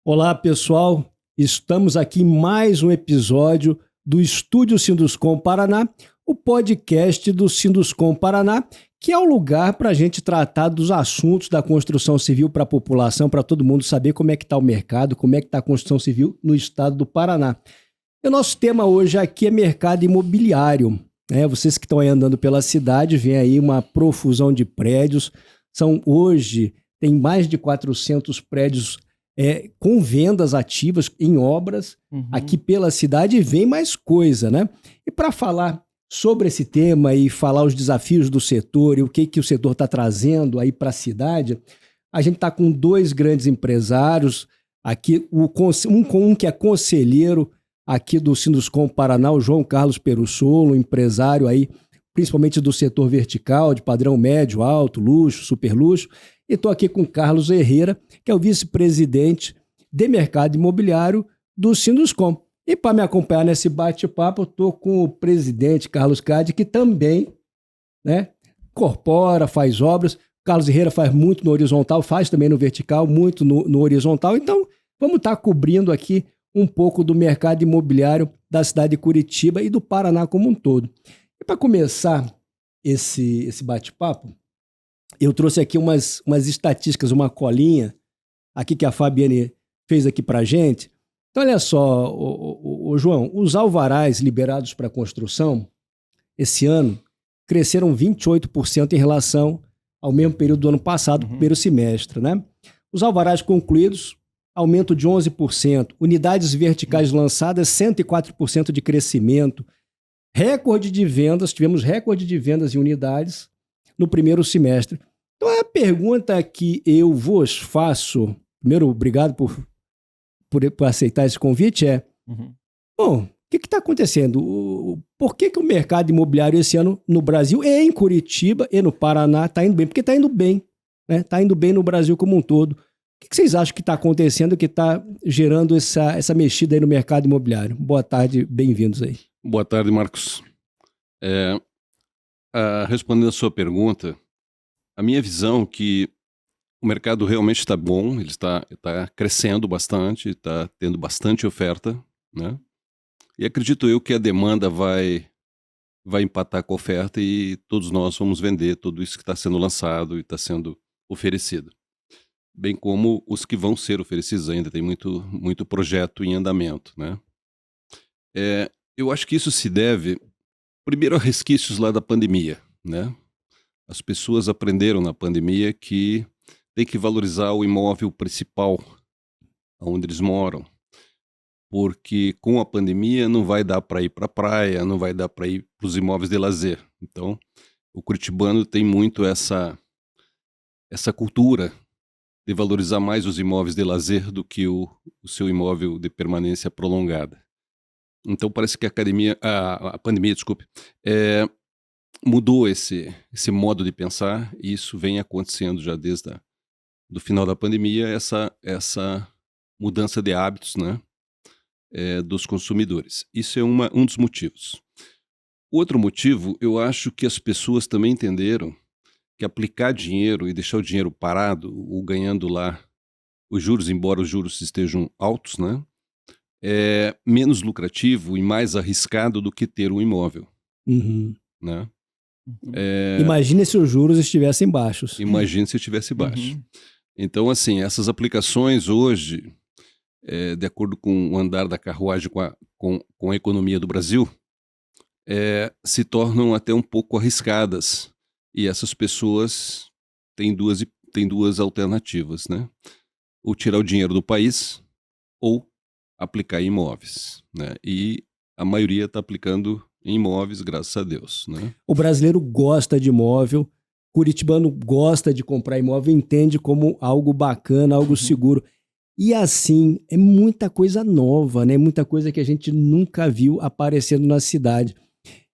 Olá, pessoal. Estamos aqui em mais um episódio do Estúdio Sinduscom Paraná, o podcast do Sinduscom Paraná, que é o lugar para a gente tratar dos assuntos da construção civil para a população, para todo mundo saber como é que está o mercado, como é que está a construção civil no estado do Paraná. E o nosso tema hoje aqui é mercado imobiliário. Vocês que estão aí andando pela cidade, vem aí uma profusão de prédios. Hoje, tem mais de 400 prédios com vendas ativas em obras aqui pela cidade, e vem mais coisa, né? E para falar sobre esse tema e falar os desafios do setor e o que o setor está trazendo aí para a cidade, a gente está com dois grandes empresários aqui, um que é conselheiro aqui do Sinduscom Paraná, o João Carlos Perussolo, empresário aí, principalmente do setor vertical, de padrão médio, alto, luxo, super luxo. E estou aqui com o Carlos Herrera, que é o vice-presidente de mercado imobiliário do Sinduscom. E para me acompanhar nesse bate-papo, eu estou com o presidente Carlos Cade, que também incorpora, faz obras. Carlos Herrera faz muito no horizontal, faz também no vertical, muito no horizontal. Então, vamos estar cobrindo aqui um pouco do mercado imobiliário da cidade de Curitiba e do Paraná como um todo. E para começar esse bate-papo, eu trouxe aqui umas estatísticas, uma colinha aqui que a Fabiane fez aqui para a gente. Então, olha só, João, os alvarás liberados para construção esse ano cresceram 28% em relação ao mesmo período do ano passado, primeiro semestre, né? Os alvarás concluídos, aumento de 11%, unidades verticais lançadas, 104% de crescimento, recorde de vendas, tivemos recorde de vendas em unidades no primeiro semestre. Então, a pergunta que eu vos faço, primeiro, obrigado por aceitar esse convite, bom, o que está acontecendo? Por que o mercado imobiliário esse ano no Brasil e em Curitiba e no Paraná está indo bem? Porque está indo bem, né? Está indo bem no Brasil como um todo. O que vocês acham que está acontecendo, que está gerando essa mexida aí no mercado imobiliário? Boa tarde, bem-vindos aí. Boa tarde, Marcos. Respondendo a sua pergunta, a minha visão é que o mercado realmente está bom, ele está crescendo bastante, está tendo bastante oferta, né? E acredito eu que a demanda vai empatar com a oferta e todos nós vamos vender tudo isso que está sendo lançado e está sendo oferecido. Bem como os que vão ser oferecidos ainda, tem muito projeto em andamento, né? Eu acho que isso se deve, primeiro, a resquícios lá da pandemia, né? As pessoas aprenderam na pandemia que tem que valorizar o imóvel principal, onde eles moram, porque com a pandemia não vai dar para ir para a praia, não vai dar para ir para os imóveis de lazer. Então, o curitibano tem muito essa cultura de valorizar mais os imóveis de lazer do que o seu imóvel de permanência prolongada. Então parece que a pandemia, mudou esse modo de pensar, e isso vem acontecendo já desde do final da pandemia, essa mudança de hábitos, né, dos consumidores. Isso é um dos motivos. Outro motivo, eu acho que as pessoas também entenderam que aplicar dinheiro e deixar o dinheiro parado, ou ganhando lá os juros, embora os juros estejam altos, né, é menos lucrativo e mais arriscado do que ter um imóvel. Né? Imagine se os juros estivessem baixos. Imagine se estivesse baixo. Então, assim, essas aplicações hoje, de acordo com o andar da carruagem com a economia do Brasil, se tornam até um pouco arriscadas. E essas pessoas têm duas alternativas, né? Ou tirar o dinheiro do país, ou aplicar em imóveis, né? E a maioria está aplicando em imóveis, graças a Deus, né? O brasileiro gosta de imóvel, curitibano gosta de comprar imóvel, entende como algo bacana, algo seguro. E assim, é muita coisa nova, né? Muita coisa que a gente nunca viu aparecendo na cidade.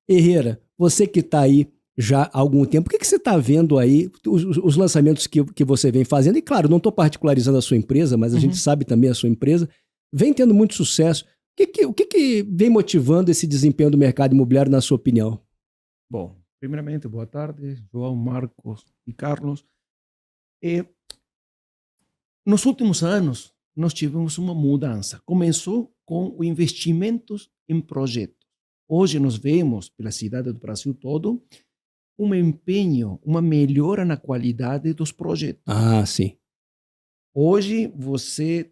Herrera, você que está aí já há algum tempo, o que você está vendo aí, os lançamentos que você vem fazendo? E claro, não estou particularizando a sua empresa, mas a gente sabe também a sua empresa, vem tendo muito sucesso. O que vem motivando esse desempenho do mercado imobiliário, na sua opinião? Bom, primeiramente, boa tarde, João, Marcos e Carlos. Nos últimos anos, nós tivemos uma mudança. Começou com os investimentos em projetos. Hoje nós vemos, pela cidade do Brasil todo, um empenho, uma melhora na qualidade dos projetos. Ah, sim. Hoje você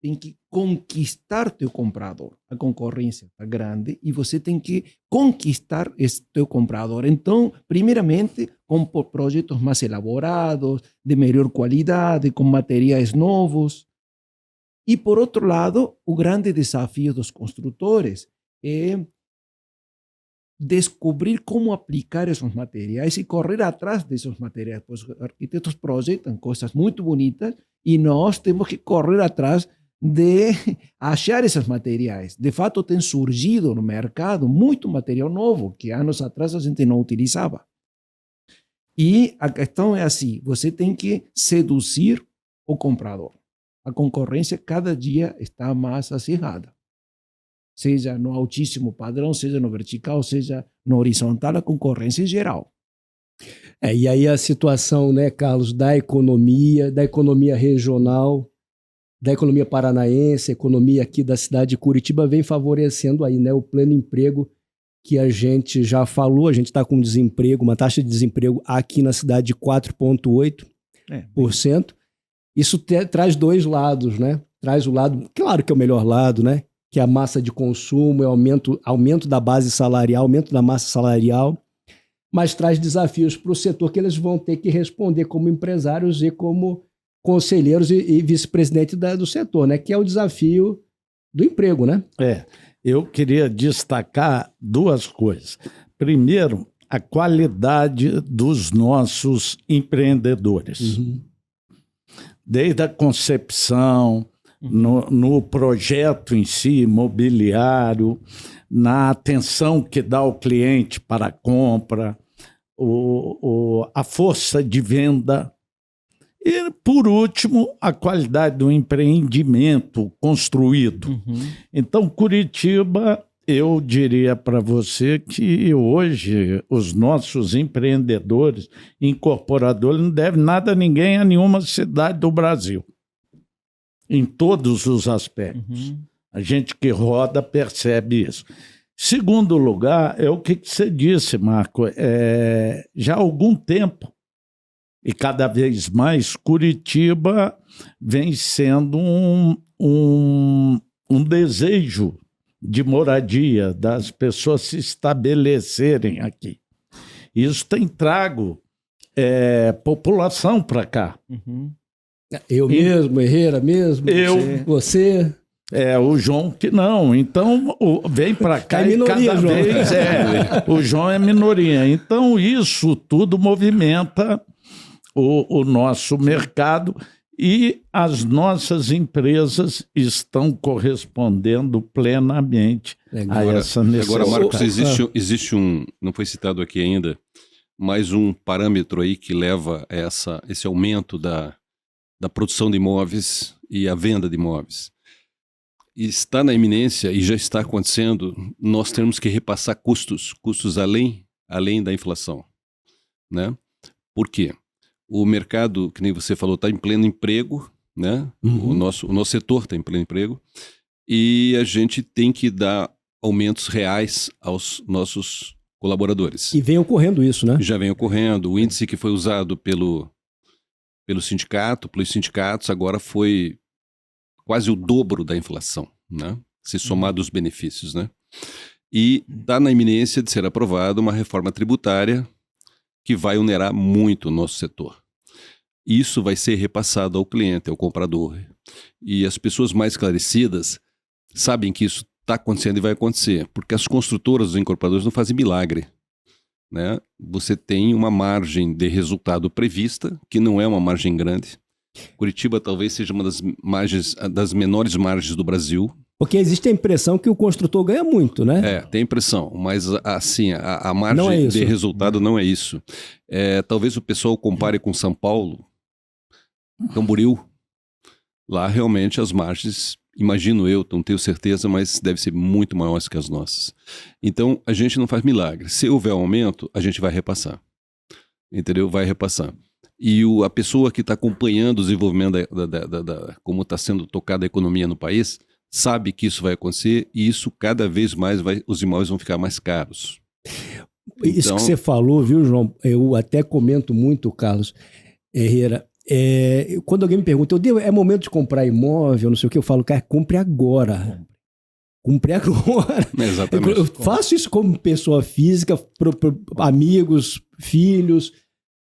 tem que conquistar teu comprador. A concorrência está grande e você tem que conquistar esse teu comprador. Então, primeiramente, com projetos mais elaborados, de melhor qualidade, com materiais novos. E, por outro lado, o grande desafio dos construtores é descobrir como aplicar esses materiais e correr atrás desses materiais. Os arquitetos projetam coisas muito bonitas e nós temos que correr atrás de achar esses materiais. De fato, tem surgido no mercado muito material novo que anos atrás a gente não utilizava. E a questão é assim, você tem que seduzir o comprador. A concorrência cada dia está mais acirrada. Seja no altíssimo padrão, seja no vertical, seja no horizontal, a concorrência é geral. E aí a situação, né, Carlos, da economia regional, da economia paranaense, a economia aqui da cidade de Curitiba vem favorecendo aí, né, o pleno emprego que a gente já falou. A gente está com desemprego, uma taxa de desemprego aqui na cidade de 4,8%. Isso traz dois lados, né? Traz o lado, claro que é o melhor lado, né? Que é a massa de consumo, é aumento da base salarial, aumento da massa salarial, mas traz desafios para o setor que eles vão ter que responder como empresários e como conselheiros e vice-presidente do setor, né? Que é o desafio do emprego, né? Eu queria destacar duas coisas. Primeiro, a qualidade dos nossos empreendedores. Uhum. Desde a concepção, no projeto em si, imobiliário, na atenção que dá ao cliente para a compra, a força de venda. E, por último, a qualidade do empreendimento construído. Uhum. Então, Curitiba, eu diria para você que hoje os nossos empreendedores, incorporadores, não devem nada a ninguém, a nenhuma cidade do Brasil, em todos os aspectos. Uhum. A gente que roda percebe isso. Segundo lugar, é o que você disse, Marco, já há algum tempo, e cada vez mais, Curitiba vem sendo um desejo de moradia, das pessoas se estabelecerem aqui. Isso tem trago população para cá. Uhum. Eu mesmo, Herrera mesmo, você... O João que não. Então, vem para cá e cada vez... o João é minoria. Então, isso tudo movimenta o nosso mercado e as nossas empresas estão correspondendo plenamente a essa necessidade. Agora, Marcos, existe não foi citado aqui ainda, mas um parâmetro aí que leva a esse aumento da produção de imóveis e a venda de imóveis. Está na iminência e já está acontecendo, nós temos que repassar custos além da inflação, né? Por quê? O mercado, que nem você falou, está em pleno emprego, né? Uhum. O nosso setor está em pleno emprego e a gente tem que dar aumentos reais aos nossos colaboradores. E vem ocorrendo isso, né? Já vem ocorrendo. O índice que foi usado pelos sindicatos, agora foi quase o dobro da inflação, né? Se somado os benefícios, né? E está na iminência de ser aprovada uma reforma tributária que vai onerar muito o nosso setor. Isso vai ser repassado ao cliente, ao comprador. E as pessoas mais esclarecidas sabem que isso está acontecendo e vai acontecer, porque as construtoras, os incorporadores não fazem milagre, né? Você tem uma margem de resultado prevista, que não é uma margem grande. Curitiba talvez seja uma das menores margens do Brasil. Porque existe a impressão que o construtor ganha muito, né? Tem impressão, mas assim, a margem de resultado não é isso. Talvez o pessoal compare com São Paulo, Camboriú. Lá realmente as margens, imagino eu, não tenho certeza, mas deve ser muito maiores que as nossas. Então a gente não faz milagre. Se houver aumento, a gente vai repassar. Entendeu? Vai repassar. e a pessoa que está acompanhando o desenvolvimento como está sendo tocada a economia no país, sabe que isso vai acontecer e isso cada vez mais os imóveis vão ficar mais caros. Isso que você falou, viu, João? Eu até comento muito, Carlos Herrera. Quando alguém me pergunta, é momento de comprar imóvel, não sei o que, eu falo, cara, compre agora. Compre agora. Exatamente. Eu faço isso como pessoa física, amigos, filhos.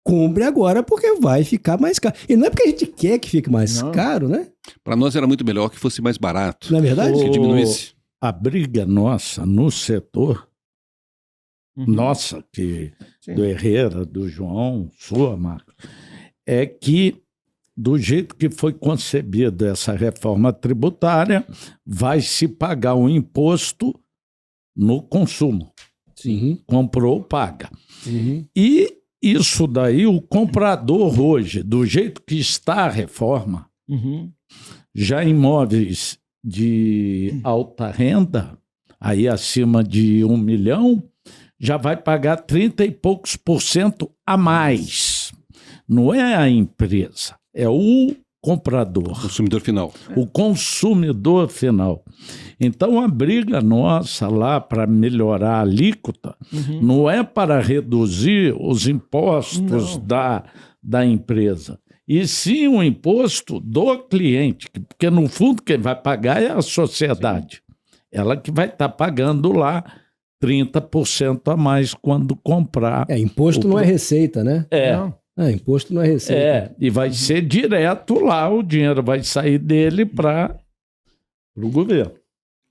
Compre agora porque vai ficar mais caro. E não é porque a gente quer que fique mais caro, né? Para nós era muito melhor que fosse mais barato. Não é verdade? Que diminuísse. A briga nossa no setor, nossa, do Herrera, do João, sua, Marcos, é que do jeito que foi concebida essa reforma tributária, vai se pagar o imposto no consumo. Sim. Comprou, paga. E isso daí, o comprador hoje, do jeito que está a reforma, já imóveis de alta renda, aí acima de 1 milhão, já vai pagar 30 e poucos % a mais. Não é a empresa, é o comprador. Consumidor final. O consumidor final. Então, a briga nossa lá para melhorar a alíquota não é para reduzir os impostos da empresa, e sim o imposto do cliente, porque no fundo quem vai pagar é a sociedade. Ela que vai estar pagando lá 30% a mais quando comprar. Imposto não é receita, né? Imposto não é receita. E vai ser direto lá, o dinheiro vai sair dele para o governo.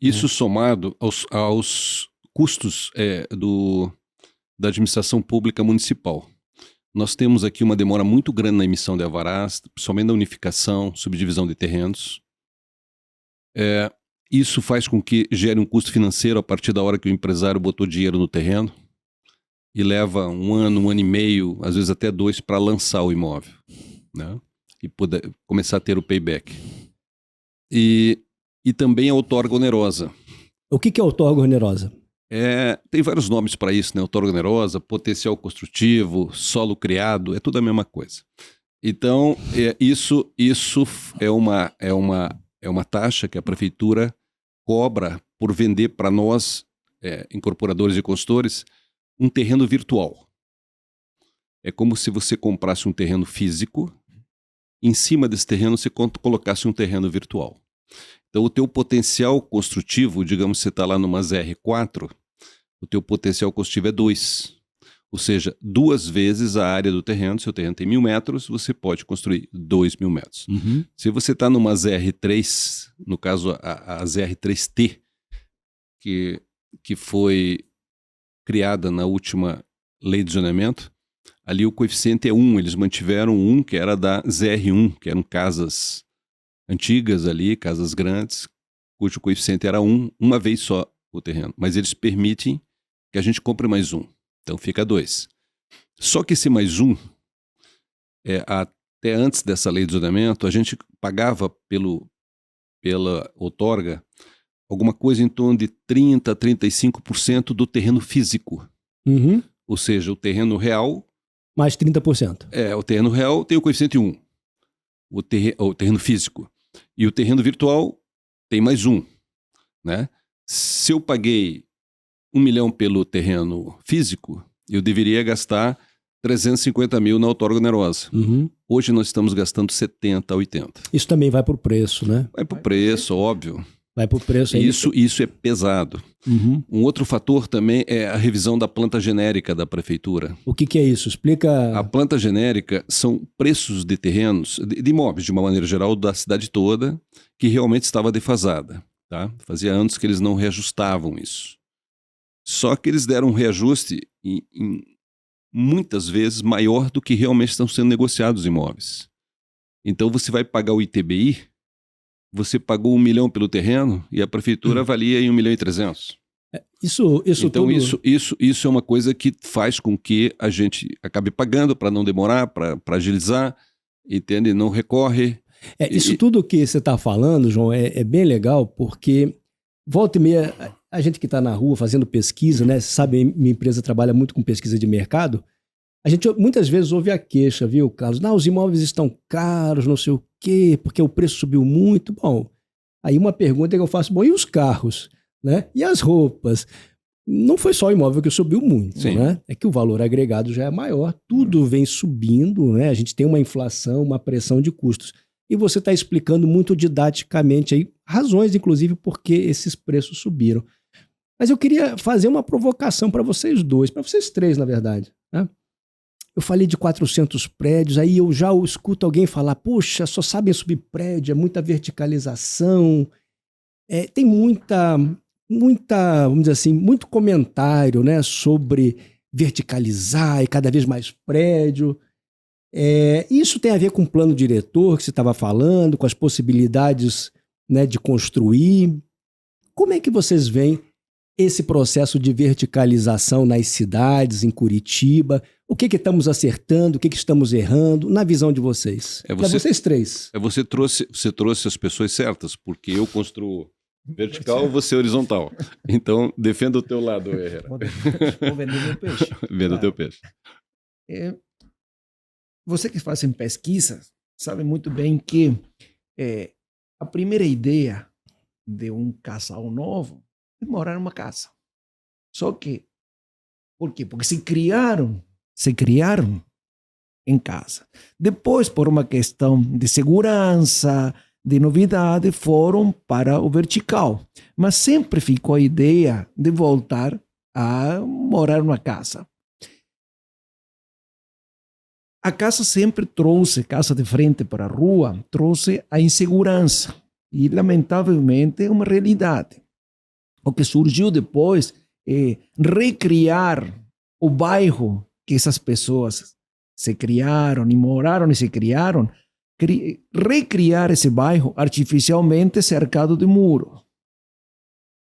Isso somado aos custos da administração pública municipal. Nós temos aqui uma demora muito grande na emissão de alvarás, principalmente na unificação, subdivisão de terrenos. Isso faz com que gere um custo financeiro a partir da hora que o empresário botou dinheiro no terreno e leva 1 ano, 1 ano e meio, às vezes até 2, para lançar o imóvel, né? E poder começar a ter o payback. E também a outorga onerosa. O que é outorga onerosa? Tem vários nomes para isso, né? Outorga onerosa, potencial construtivo, solo criado, é tudo a mesma coisa. Então, isso é uma taxa que a prefeitura cobra por vender para nós, incorporadores e consultores, um terreno virtual. É como se você comprasse um terreno físico, em cima desse terreno você colocasse um terreno virtual. Então o teu potencial construtivo, digamos que você está lá numa ZR4, o teu potencial construtivo é 2. Ou seja, 2 vezes a área do terreno. Se o terreno tem 1.000 metros, você pode construir 2.000 metros. Se você está numa ZR3, no caso a ZR3T, que foi criada na última lei de zoneamento, ali o coeficiente é 1. Eles mantiveram 1, que era da ZR1, que eram casas antigas ali, casas grandes, cujo coeficiente era 1, uma vez só o terreno. Mas eles permitem que a gente compre mais 1. Então fica 2. Só que esse mais 1, até antes dessa lei de zoneamento, a gente pagava pela outorga alguma coisa em torno de 30% a 35% do terreno físico. Ou seja, o terreno real... Mais 30%. O terreno real tem o coeficiente 1. O terreno físico. E o terreno virtual tem mais 1. Né? Se eu paguei 1 milhão pelo terreno físico, eu deveria gastar 350 mil na outorga onerosa. Hoje nós estamos gastando 70 a 80. Isso também vai para o preço, né? Vai para o preço, óbvio. Vai para o preço. Isso é pesado. Um outro fator também é a revisão da planta genérica da prefeitura. O que é isso? Explica. A planta genérica são preços de terrenos, de imóveis de uma maneira geral, da cidade toda, que realmente estava defasada. Tá? Fazia anos que eles não reajustavam isso. Só que eles deram um reajuste muitas vezes maior do que realmente estão sendo negociados os imóveis. Então você vai pagar o ITBI, você pagou 1 milhão pelo terreno e a prefeitura avalia em 1 milhão e 300. Então isso é uma coisa que faz com que a gente acabe pagando para não demorar, para agilizar, entende? Não recorre. Isso tudo que você está falando, João, é bem legal, porque volta e meia, a gente que está na rua fazendo pesquisa, né? Sabe, minha empresa trabalha muito com pesquisa de mercado, A gente muitas vezes ouve a queixa, viu, Carlos? Não, os imóveis estão caros, não sei o quê, porque o preço subiu muito. Bom, aí uma pergunta que eu faço, bom, e os carros, né? E as roupas? Não foi só o imóvel que subiu muito, Sim. né? É que o valor agregado já é maior, tudo vem subindo, né? A gente tem uma inflação, uma pressão de custos. E você está explicando muito didaticamente aí, razões, inclusive, por que esses preços subiram. Mas eu queria fazer uma provocação para vocês dois, para vocês três, na verdade, né? Eu falei de 400 prédios, aí eu já escuto alguém falar, poxa, só sabem subir prédio, é muita verticalização, tem muita, vamos dizer assim, muito comentário, né, sobre verticalizar e cada vez mais prédio. Isso tem a ver com o plano diretor que você estava falando, com as possibilidades, né, de construir. Como é que vocês veem esse processo de verticalização nas cidades, em Curitiba? O que estamos acertando, o que estamos errando, na visão de vocês? Para vocês três. Você trouxe as pessoas certas, porque eu construo vertical, você horizontal. Então, defenda o teu lado, Herrera. Vou vender meu peixe. Venda o teu peixe. Você que faz pesquisas sabe muito bem que a primeira ideia de um casal novo é morar numa casa. Só que, por quê? Porque se criaram em casa. Depois, por uma questão de segurança, de novidade, foram para o vertical. Mas sempre ficou a ideia de voltar a morar numa casa. A casa sempre trouxe, casa de frente para a rua, trouxe a insegurança. E, lamentavelmente, é uma realidade. O que surgiu depois é recriar o bairro que essas pessoas se criaram e moraram e se criaram, recriar esse bairro artificialmente cercado de muro.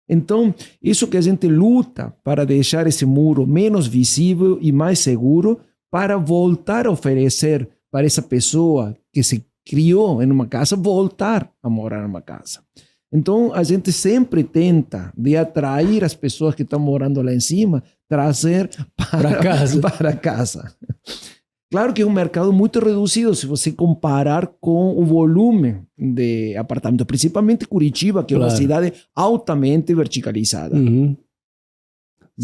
Então, isso que a gente luta para deixar esse muro menos visível e mais seguro, para voltar a oferecer para essa pessoa que se criou em uma casa, voltar a morar numa casa. Então, a gente sempre tenta de atrair as pessoas que estão morando lá em cima, trazer para casa. Claro que é um mercado muito reduzido se você comparar com o volume de apartamentos, principalmente Curitiba, que é uma cidade altamente verticalizada. Uhum.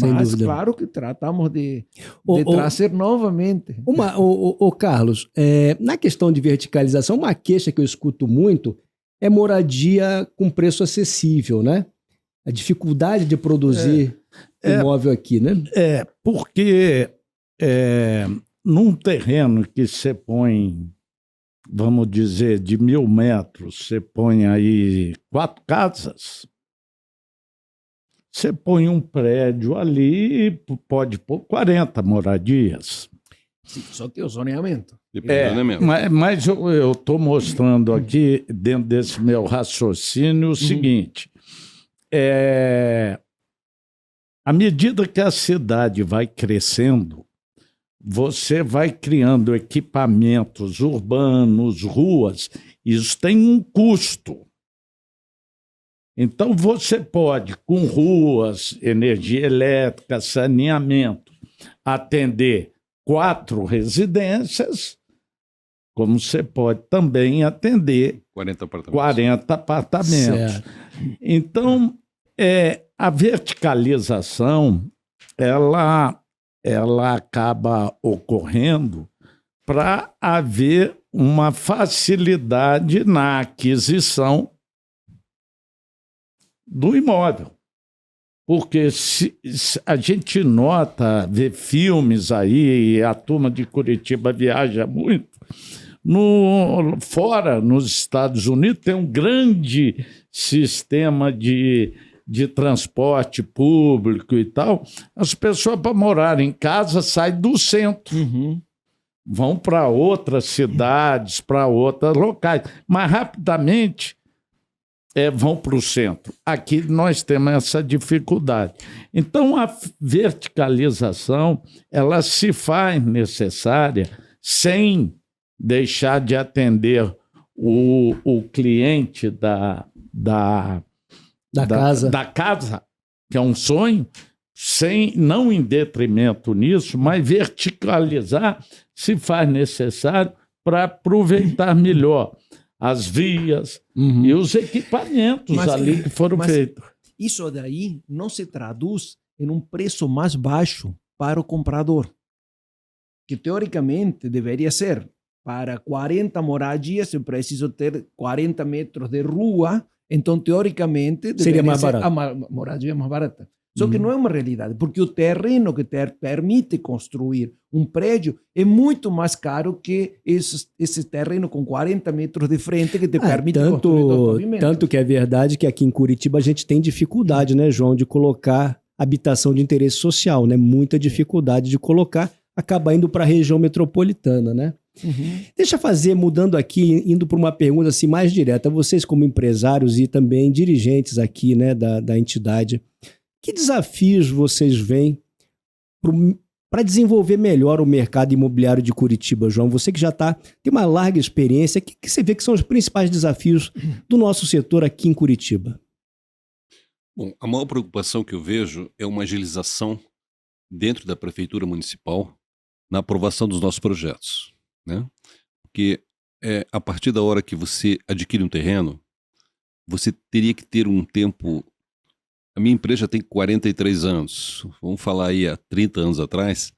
Mas, claro que tratamos de trazer novamente. Carlos, na questão de verticalização, uma queixa que eu escuto muito é moradia com preço acessível, né? A dificuldade de produzir imóvel aqui, né? Porque num terreno que você põe, vamos dizer, de 1.000 metros, você põe aí 4 casas, você põe um prédio ali e pode pôr 40 moradias. Sim, só que o zoneamento. Mas eu estou mostrando aqui, dentro desse meu raciocínio, o seguinte. À medida que a cidade vai crescendo, você vai criando equipamentos urbanos, ruas, isso tem um custo. Então, você pode, com ruas, energia elétrica, saneamento, atender 4 residências, como você pode também atender 40 apartamentos. Certo. Então, a verticalização, ela acaba ocorrendo para haver uma facilidade na aquisição do imóvel. Porque se a gente nota, vê filmes aí, e a turma de Curitiba viaja muito, fora, nos Estados Unidos, tem um grande sistema de transporte público e tal. As pessoas, para morar em casa, saem do centro. Uhum. Vão para outras cidades, para outros locais. Mas, rapidamente, vão para o centro. Aqui nós temos essa dificuldade. Então, a verticalização, ela se faz necessária sem deixar de atender o cliente da casa, que é um sonho, não em detrimento nisso, mas verticalizar se faz necessário para aproveitar melhor as vias e os equipamentos ali que foram feitos. Isso daí não se traduz em um preço mais baixo para o comprador, que teoricamente deveria ser para 40 moradias, eu preciso ter 40 metros de rua, então teoricamente seria mais ser barato. a moradia mais barata. Só que não é uma realidade, porque o terreno que te permite construir um prédio é muito mais caro que esse terreno com 40 metros de frente que te permite construir dois pavimentos. Tanto que é verdade que aqui em Curitiba a gente tem dificuldade, né, João, de colocar habitação de interesse social, né? Muita dificuldade de colocar, acaba indo para a região metropolitana, né? Deixa eu fazer, mudando aqui, indo para uma pergunta assim mais direta. Vocês como empresários e também dirigentes aqui, né, da entidade, que desafios vocês veem para desenvolver melhor o mercado imobiliário de Curitiba, João? Você que já tem uma larga experiência, o que você vê que são os principais desafios do nosso setor aqui em Curitiba? Bom, a maior preocupação que eu vejo é uma agilização dentro da Prefeitura Municipal na aprovação dos nossos projetos, né? Porque a partir da hora que você adquire um terreno, você teria que ter um tempo. A minha empresa tem 43 anos. Vamos falar aí, há 30 anos atrás,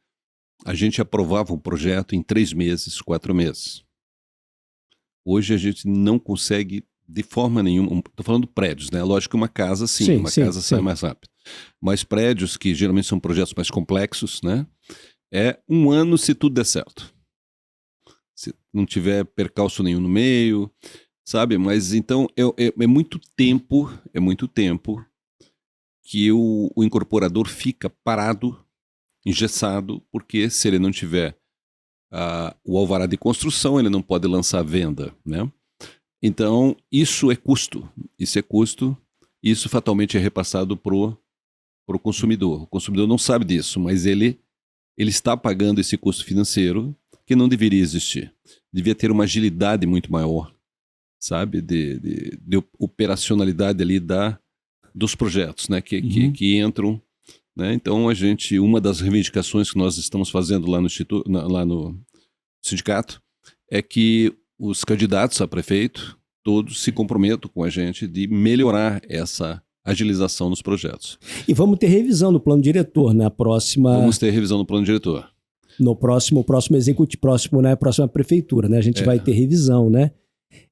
a gente aprovava um projeto em 3 meses, 4 meses. Hoje a gente não consegue de forma nenhuma. Estou falando prédios, né? Lógico que uma casa, sim, casa sai mais rápido. Mas prédios, que geralmente são projetos mais complexos, né? É 1 ano se tudo der certo. Se não tiver percalço nenhum no meio, sabe? Mas então é muito tempo que o incorporador fica parado, engessado, porque se ele não tiver o alvará de construção, ele não pode lançar a venda, né? Então, isso é custo, isso fatalmente é repassado pro consumidor. O consumidor não sabe disso, mas ele está pagando esse custo financeiro que não deveria existir. Devia ter uma agilidade muito maior, sabe, de operacionalidade ali dos projetos, né, que entram, né? Então uma das reivindicações que nós estamos fazendo lá no sindicato é que os candidatos a prefeito todos se comprometam com a gente de melhorar essa agilização nos projetos. E vamos ter revisão do plano diretor na próxima. Vamos ter revisão do plano diretor. No próximo executivo, próxima prefeitura, né? A gente vai ter revisão, né?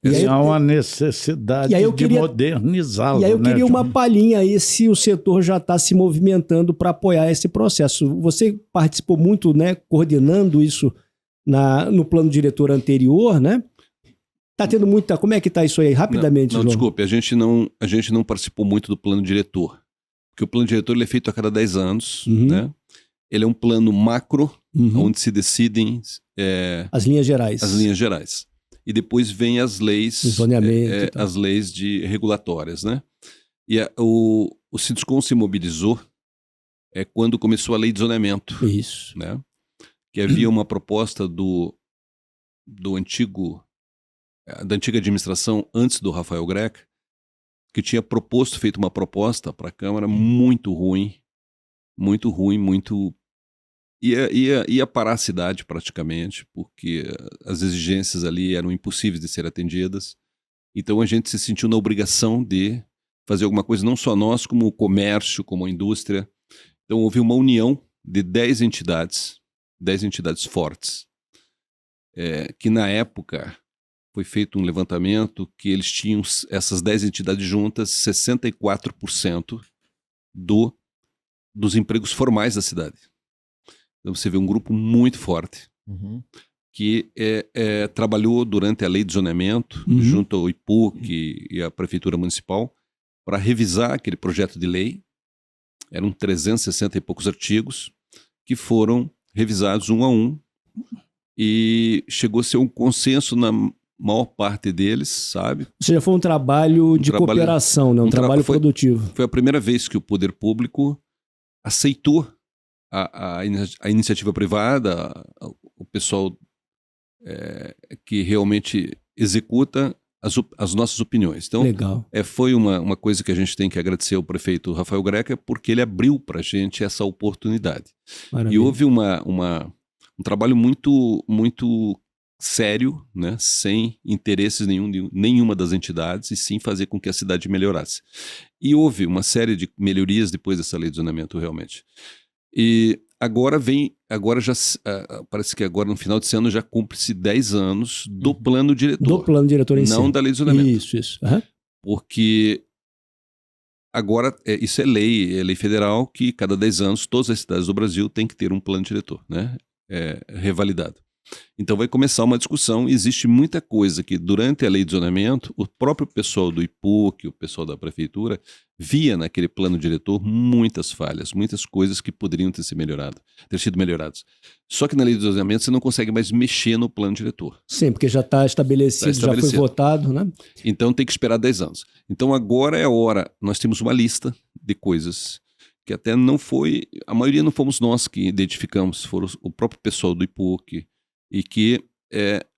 E aí, há uma necessidade de modernizá-lo. E aí eu queria uma João? palhinha aí se o setor já está se movimentando para apoiar esse processo. Você participou muito, né, coordenando isso no plano diretor anterior, né? Tá tendo muita... Como é que tá isso aí? Rapidamente, não, João. Desculpe, a gente não participou muito do plano diretor. Porque o plano diretor ele é feito a cada 10 anos, né? Ele é um plano macro, onde se decidem... as linhas gerais. As linhas gerais. E depois vem as leis... Zoneamento. As leis regulatórias, né? E o Sinduscom se mobilizou quando começou a lei de zoneamento. Isso. Né? Que havia uma proposta da antiga administração, antes do Rafael Greca, que tinha feito uma proposta para a Câmara muito ruim, ia parar a cidade praticamente, porque as exigências ali eram impossíveis de ser atendidas. Então a gente se sentiu na obrigação de fazer alguma coisa, não só nós, como o comércio, como a indústria. Então houve uma união de 10 entidades fortes, que na época foi feito um levantamento que eles tinham, essas 10 entidades juntas, 64% dos empregos formais da cidade. Então você vê um grupo muito forte que trabalhou durante a lei de zoneamento, junto ao IPUC e à Prefeitura Municipal, para revisar aquele projeto de lei. Eram 360 e poucos artigos que foram revisados um a um e chegou a ser um consenso na maior parte deles, sabe? Ou seja, foi um trabalho de cooperação, né? Um trabalho produtivo. Foi a primeira vez que o poder público aceitou a iniciativa privada, o pessoal que realmente executa as nossas opiniões. Então, Legal. foi uma coisa que a gente tem que agradecer ao prefeito Rafael Greca, porque ele abriu para a gente essa oportunidade. Maravilha. E houve um trabalho muito, muito sério, né, sem interesses nenhuma das entidades, e sim fazer com que a cidade melhorasse. E houve uma série de melhorias depois dessa lei de zonamento, realmente. E agora já parece que agora no final desse ano já cumpre-se 10 anos do plano diretor. Do plano diretor em si. Não da lei de zonamento. Isso. Uhum. Porque agora isso é lei federal, que cada 10 anos todas as cidades do Brasil têm que ter um plano diretor, né? Revalidado. Então vai começar uma discussão. Existe muita coisa que durante a lei de zonamento o próprio pessoal do IPUC, o pessoal da prefeitura, via naquele plano diretor muitas falhas, muitas coisas que poderiam ter sido melhoradas. Só que na lei de zonamento você não consegue mais mexer no plano diretor. Sim, porque já está estabelecido, já foi votado, né? Então tem que esperar 10 anos. Então agora é a hora. Nós temos uma lista de coisas que até não foi, a maioria não fomos nós que identificamos, foram o próprio pessoal do IPUC, e que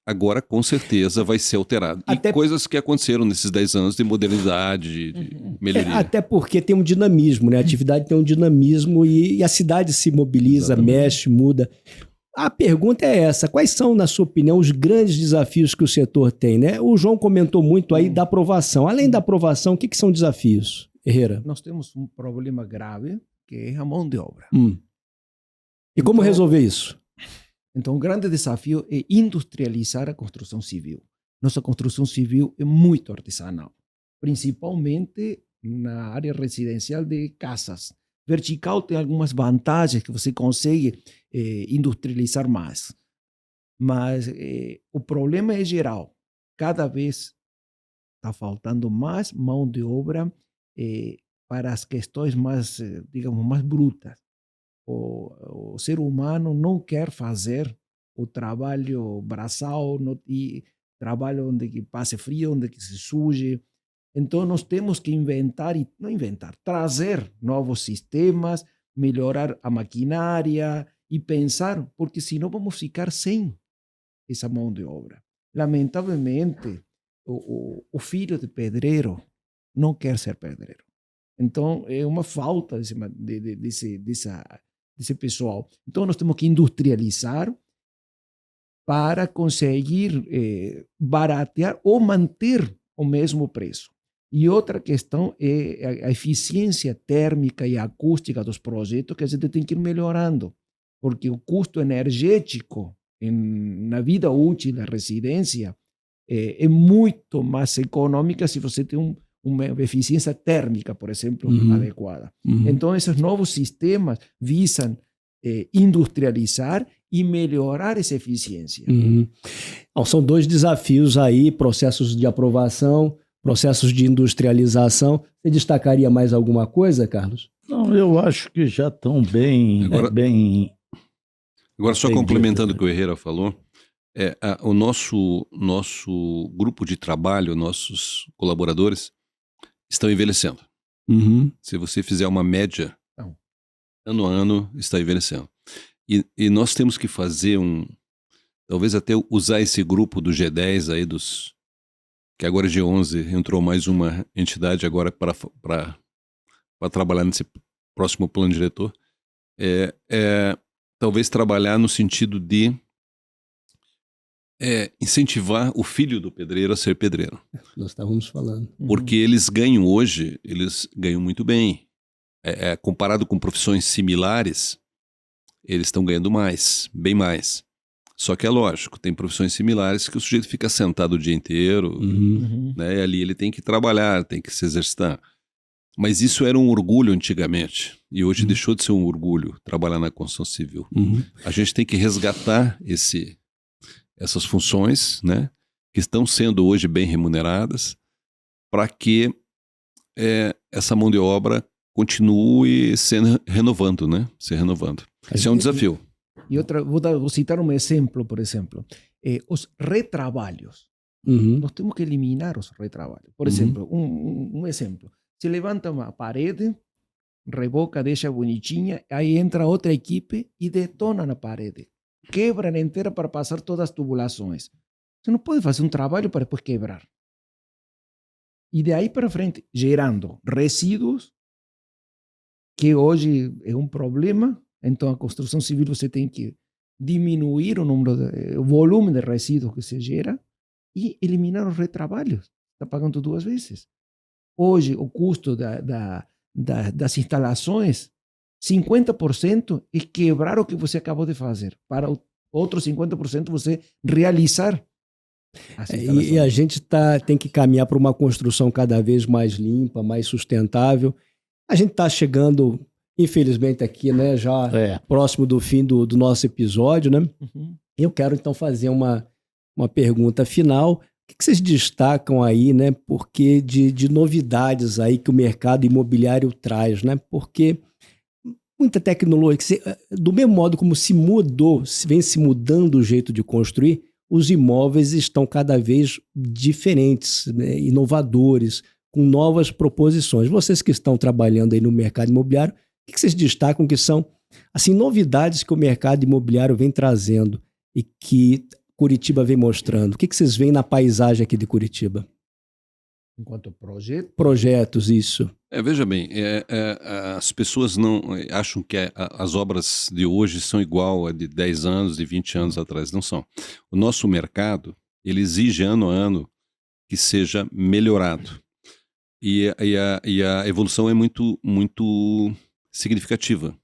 agora com certeza vai ser alterado. E coisas que aconteceram nesses 10 anos de modernidade, de melhoria. Até porque tem um dinamismo, né? A atividade tem um dinamismo e a cidade se mobiliza, mexe, muda. A pergunta é essa: quais são, na sua opinião, os grandes desafios que o setor tem, né? O João comentou muito aí da aprovação. Além da aprovação, o que são desafios, Herrera? Nós temos um problema grave, que é a mão de obra. E como resolver isso? Então, o grande desafio é industrializar a construção civil. Nossa construção civil é muito artesanal, principalmente na área residencial de casas. Vertical tem algumas vantagens que você consegue industrializar mais, mas o problema é geral. Cada vez está faltando mais mão de obra para as questões mais, digamos, mais brutas. O ser humano não quer fazer o trabalho braçal e trabalho onde que passe frio, onde que se suje. Então nós temos que trazer novos sistemas, melhorar a maquinária e pensar, porque senão vamos ficar sem essa mão de obra. Lamentavelmente, o filho de pedreiro não quer ser pedreiro. Então é uma falta desse pessoal. Então, nós temos que industrializar para conseguir baratear ou manter o mesmo preço. E outra questão é a eficiência térmica e acústica dos projetos, que a gente tem que ir melhorando, porque o custo energético na vida útil da residência é muito mais econômica se você tem uma eficiência térmica, por exemplo, adequada. Então, esses novos sistemas visam industrializar e melhorar essa eficiência. Então, são dois desafios aí, processos de aprovação, processos de industrialização. Você destacaria mais alguma coisa, Carlos? Não, eu acho que já estão bem... Agora, só complementando o que o Herrera falou, o nosso grupo de trabalho, nossos colaboradores, estão envelhecendo. Se você fizer uma média, ano a ano está envelhecendo. E nós temos que fazer talvez até usar esse grupo do G10 aí, que agora é G11, entrou mais uma entidade agora para trabalhar nesse próximo plano diretor. Talvez trabalhar no sentido de incentivar o filho do pedreiro a ser pedreiro. Nós estávamos falando. Porque eles ganham muito bem. Comparado com profissões similares, eles estão ganhando mais, bem mais. Só que é lógico, tem profissões similares que o sujeito fica sentado o dia inteiro, né? E ali ele tem que trabalhar, tem que se exercitar. Mas isso era um orgulho antigamente, e hoje deixou de ser um orgulho trabalhar na construção civil. A gente tem que resgatar essas funções, né, que estão sendo hoje bem remuneradas, para que essa mão de obra continue se renovando, né? Esse é um desafio. E outra, vou citar um exemplo, por exemplo. Os retrabalhos. Nós temos que eliminar os retrabalhos. Por exemplo, um exemplo. Se levanta uma parede, reboca, deixa bonitinha, aí entra outra equipe e detona na parede. Quebra inteira para passar todas as tubulações. Você não pode fazer um trabalho para depois quebrar. E daí para frente, gerando resíduos, que hoje é um problema. Então, a construção civil você tem que diminuir o volume de resíduos que se gera e eliminar os retrabalhos. Está pagando 2 vezes. Hoje, o custo das instalações, 50% é quebrar o que você acabou de fazer, para o outro 50% você realizar as instalações. E a gente tem que caminhar para uma construção cada vez mais limpa, mais sustentável. A gente está chegando, infelizmente, aqui, né, já próximo do fim do nosso episódio, né? Uhum. Eu quero, então, fazer uma pergunta final. O que vocês destacam aí, né? Porque de novidades aí que o mercado imobiliário traz, né? Porque muita tecnologia, do mesmo modo como vem se mudando o jeito de construir, os imóveis estão cada vez diferentes, né? Inovadores, com novas proposições. Vocês que estão trabalhando aí no mercado imobiliário, o que vocês destacam que são, assim, novidades que o mercado imobiliário vem trazendo e que Curitiba vem mostrando? O que vocês veem na paisagem aqui de Curitiba? Enquanto projeto? Projetos, isso. Veja bem, as pessoas não acham que as obras de hoje são igual a de 10 anos, de 20 anos atrás. Não são. O nosso mercado, ele exige ano a ano que seja melhorado. E a evolução é muito, muito significativa.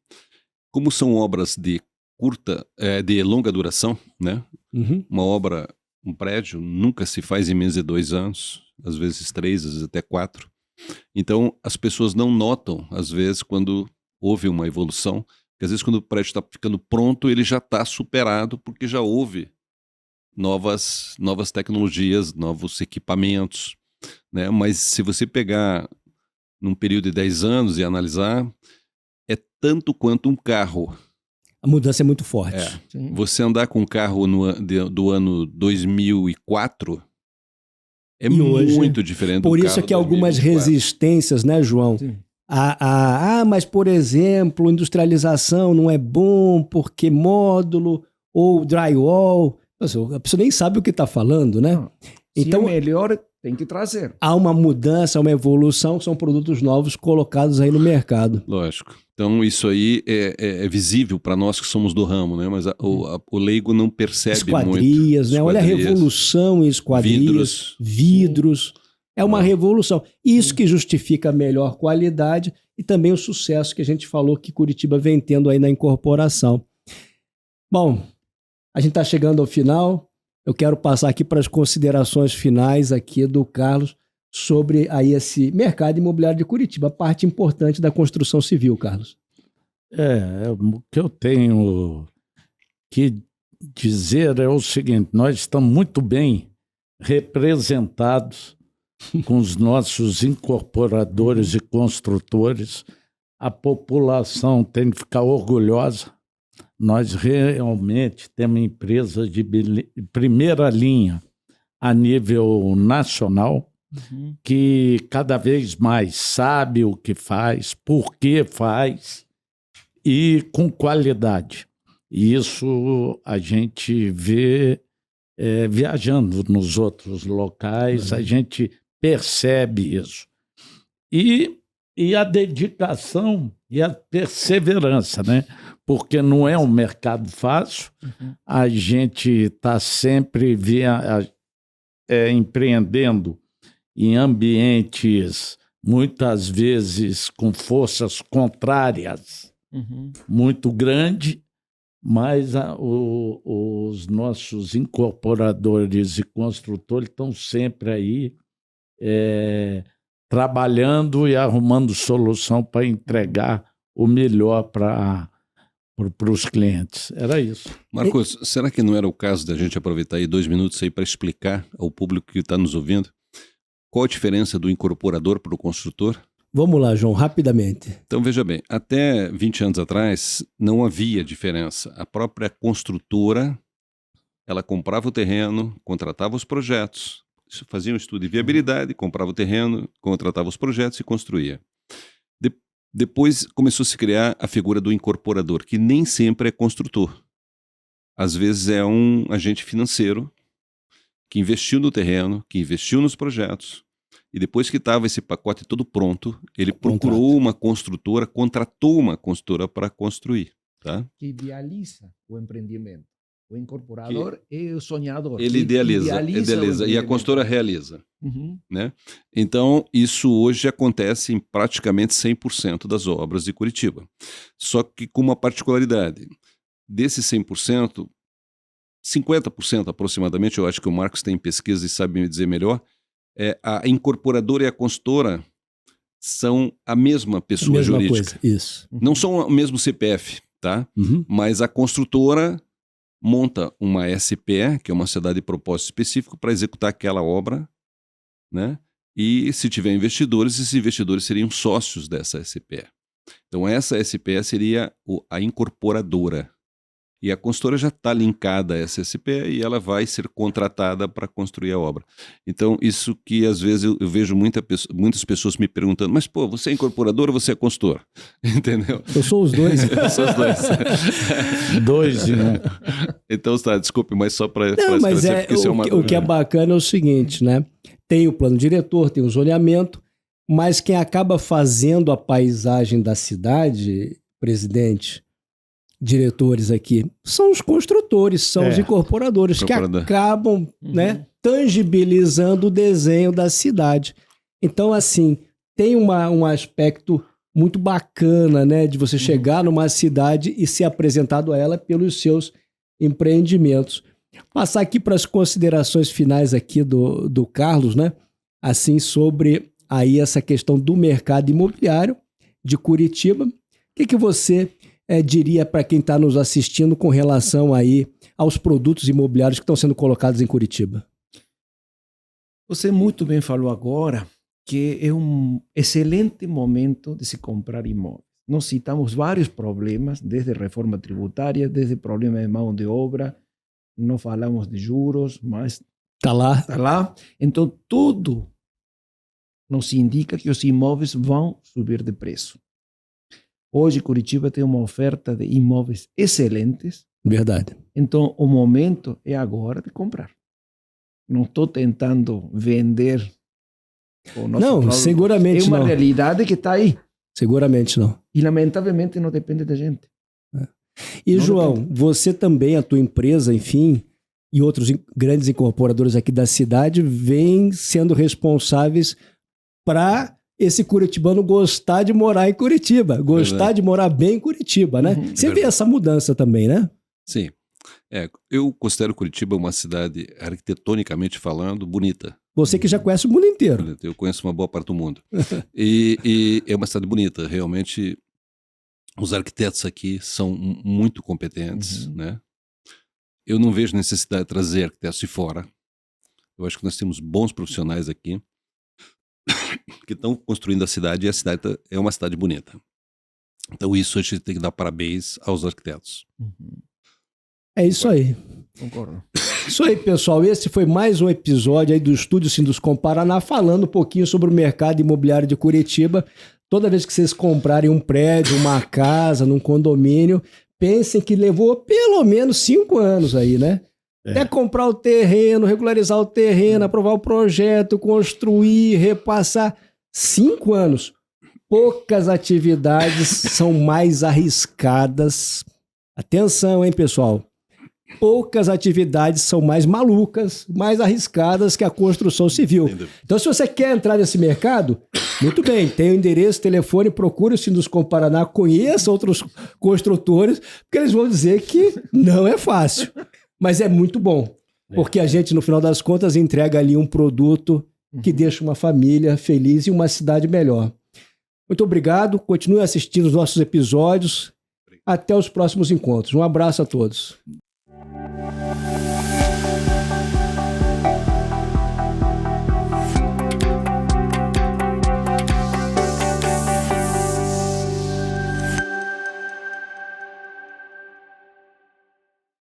Como são obras de de longa duração, né? Uhum. Uma obra, um prédio, nunca se faz em menos de 2 anos, às vezes 3, às vezes até 4. Então, as pessoas não notam, às vezes, quando houve uma evolução, porque às vezes quando o prédio está ficando pronto, ele já está superado, porque já houve novas tecnologias, novos equipamentos, né? Mas se você pegar num período de 10 anos e analisar, é tanto quanto um carro. A mudança é muito forte. Você andar com um carro do ano 2004 é hoje, muito diferente do carro. Por isso é que algumas 2024. resistências, né, João? Sim. Mas, por exemplo, industrialização não é bom porque módulo ou drywall. A pessoa nem sabe o que está falando, né? Não. Então, se é melhor, tem que trazer. Há uma mudança, uma evolução, são produtos novos colocados aí no mercado. Lógico. Então, isso aí é visível para nós que somos do ramo, né? Mas o leigo não percebe esquadrias, muito. Né? Olha a revolução em esquadrias, vidros. É uma revolução. Isso que justifica a melhor qualidade e também o sucesso que a gente falou que Curitiba vem tendo aí na incorporação. Bom, a gente está chegando ao final. Eu quero passar aqui para as considerações finais aqui do Carlos sobre aí esse mercado imobiliário de Curitiba, a parte importante da construção civil, Carlos. O que eu tenho que dizer é o seguinte: nós estamos muito bem representados com os nossos incorporadores e construtores. A população tem que ficar orgulhosa. Nós realmente temos empresas de primeira linha a nível nacional, que cada vez mais sabe o que faz, por que faz e com qualidade. E isso a gente vê viajando nos outros locais, a gente percebe isso. E a dedicação e a perseverança, né? Porque não é um mercado fácil, a gente está sempre empreendendo em ambientes, muitas vezes com forças contrárias muito grandes, mas os nossos incorporadores e construtores estão sempre aí trabalhando e arrumando solução para entregar o melhor para os clientes. Era isso. Marcos, será que não era o caso da gente aproveitar aí 2 minutos aí para explicar ao público que está nos ouvindo qual a diferença do incorporador para o construtor? Vamos lá, João, rapidamente. Então, veja bem, até 20 anos atrás não havia diferença. A própria construtora, ela comprava o terreno, contratava os projetos, fazia um estudo de viabilidade, comprava o terreno, contratava os projetos e construía. Depois começou a se criar a figura do incorporador, que nem sempre é construtor. Às vezes é um agente financeiro que investiu no terreno, que investiu nos projetos E depois que estava esse pacote todo pronto, ele procurou uma construtora, contratou uma construtora para construir. Tá? Que idealiza o empreendimento. O incorporador é o sonhador. Ele idealiza e a consultora realiza. Né? Então, isso hoje acontece em praticamente 100% das obras de Curitiba. Só que com uma particularidade. Desses 100%, 50% aproximadamente, eu acho que o Marcos tem pesquisa e sabe me dizer melhor, a incorporadora e a consultora são a mesma pessoa jurídica. Coisa. Isso. Não são o mesmo CPF, tá? Mas a construtora monta uma SPE, que é uma sociedade de propósito específico, para executar aquela obra, né? E se tiver investidores, esses investidores seriam sócios dessa SPE. Então essa SPE seria a incorporadora. E a consultora já está linkada a essa SPE e ela vai ser contratada para construir a obra. Então, isso que às vezes eu vejo muitas pessoas me perguntando, mas pô, você é incorporador ou você é consultor? Entendeu? Eu sou os dois. Eu sou os dois. Dois, né? Então, tá, desculpe, mas só para Não, mas o que é bacana é o seguinte, né? Tem o plano diretor, tem o zoneamento, mas quem acaba fazendo a paisagem da cidade, presidente, diretores aqui, são os construtores, são os incorporadores que acabam né, tangibilizando o desenho da cidade. Então, assim, tem um aspecto muito bacana, né, de você chegar numa cidade e ser apresentado a ela pelos seus empreendimentos. Passar aqui para as considerações finais aqui do Carlos, né, assim, sobre aí essa questão do mercado imobiliário de Curitiba. O que você diria para quem está nos assistindo com relação aí aos produtos imobiliários que estão sendo colocados em Curitiba? Você muito bem falou agora que é um excelente momento de se comprar imóveis. Nós citamos vários problemas, desde reforma tributária, desde problema de mão de obra, não falamos de juros, mas está lá. Está lá. Então, tudo nos indica que os imóveis vão subir de preço. Hoje, Curitiba tem uma oferta de imóveis excelentes. Verdade. Então, o momento é agora de comprar. Não estou tentando vender o nosso produto. Seguramente não. É uma realidade que está aí. Seguramente não. E, lamentavelmente, não depende da gente. E, não João, depende. Você também, a tua empresa, enfim, e outros grandes incorporadores aqui da cidade, vêm sendo responsáveis para esse curitibano gostar de morar em Curitiba, gostar de morar bem em Curitiba, né? Você vê essa mudança também, né? Sim. Eu considero Curitiba uma cidade, arquitetonicamente falando, bonita. Você que já conhece o mundo inteiro. Eu conheço uma boa parte do mundo. e é uma cidade bonita. Realmente, os arquitetos aqui são muito competentes, né? Eu não vejo necessidade de trazer arquitetos de fora. Eu acho que nós temos bons profissionais aqui que estão construindo a cidade, e a cidade é uma cidade bonita. Então isso a gente tem que dar parabéns aos arquitetos. É isso aí. Concordo. Isso aí, pessoal. Esse foi mais um episódio aí do Estúdio Sinduscom Paraná, falando um pouquinho sobre o mercado imobiliário de Curitiba. Toda vez que vocês comprarem um prédio, uma casa, num condomínio, pensem que levou pelo menos 5 anos aí, né? Até comprar o terreno, regularizar o terreno, aprovar o projeto, construir, repassar. 5 anos. Poucas atividades são mais arriscadas. Atenção, hein, pessoal? Poucas atividades são mais malucas, mais arriscadas que a construção civil. Então, se você quer entrar nesse mercado, muito bem, tem o endereço, telefone, procure o Sinduscom Paraná, conheça outros construtores, porque eles vão dizer que não é fácil. Mas é muito bom, porque a gente, no final das contas, entrega ali um produto que deixa uma família feliz e uma cidade melhor. Muito obrigado, continue assistindo os nossos episódios. Até os próximos encontros. Um abraço a todos.